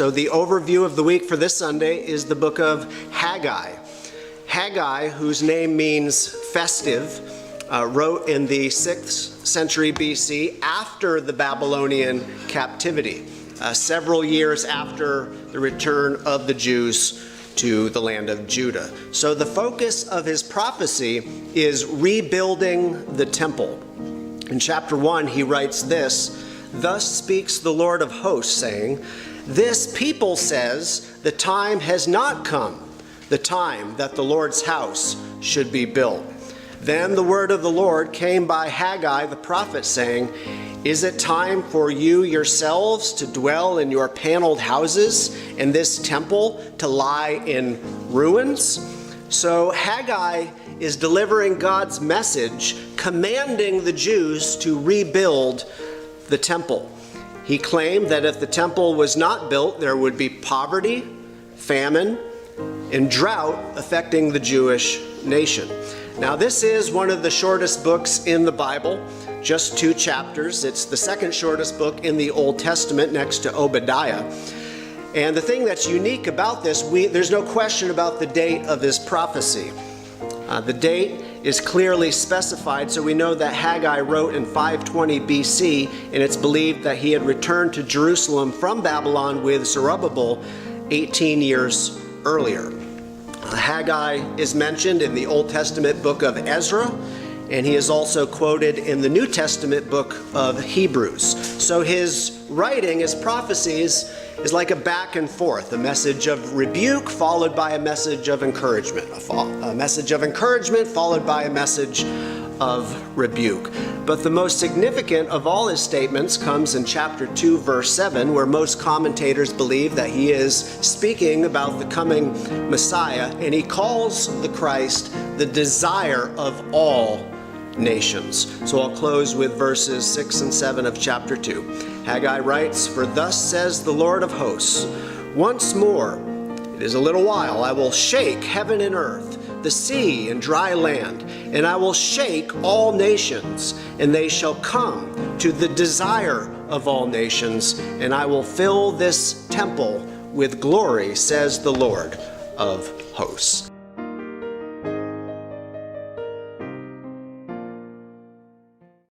So the overview of the week for this Sunday is the book of Haggai. Haggai, whose name means festive, wrote in the 6th century BC after the Babylonian captivity, several years after the return of the Jews to the land of Judah. So the focus of his prophecy is rebuilding the temple. In chapter 1, he writes this: "Thus speaks the Lord of hosts, saying, this people says, the time has not come, the time that the Lord's house should be built. Then the word of the Lord came by Haggai the prophet, saying, is it time for you yourselves to dwell in your paneled houses, and this temple to lie in ruins?" So Haggai is delivering God's message, commanding the Jews to rebuild the temple. He claimed that if the temple was not built, there would be poverty, famine, and drought affecting the Jewish nation. Now, this is one of the shortest books in the Bible, just 2 chapters. It's the second shortest book in the Old Testament next to Obadiah. And the thing that's unique about this, there's no question about the date of his prophecy. The date is clearly specified, so we know that Haggai wrote in 520 BC, and it's believed that he had returned to Jerusalem from Babylon with Zerubbabel 18 years earlier. Haggai is mentioned in the Old Testament book of Ezra, and he is also quoted in the New Testament book of Hebrews. So his writing, his prophecies, is like a back and forth, a message of rebuke followed by a message of encouragement, a message of encouragement followed by a message of rebuke. But the most significant of all his statements comes in chapter 2, verse 7, where most commentators believe that he is speaking about the coming Messiah, and he calls the Christ the desire of all nations. So I'll close with verses 6 and 7 of chapter 2. Haggai writes, "For thus says the Lord of hosts, once more, it is a little while, I will shake heaven and earth, the sea and dry land, and I will shake all nations, and they shall come to the desire of all nations, and I will fill this temple with glory, says the Lord of hosts."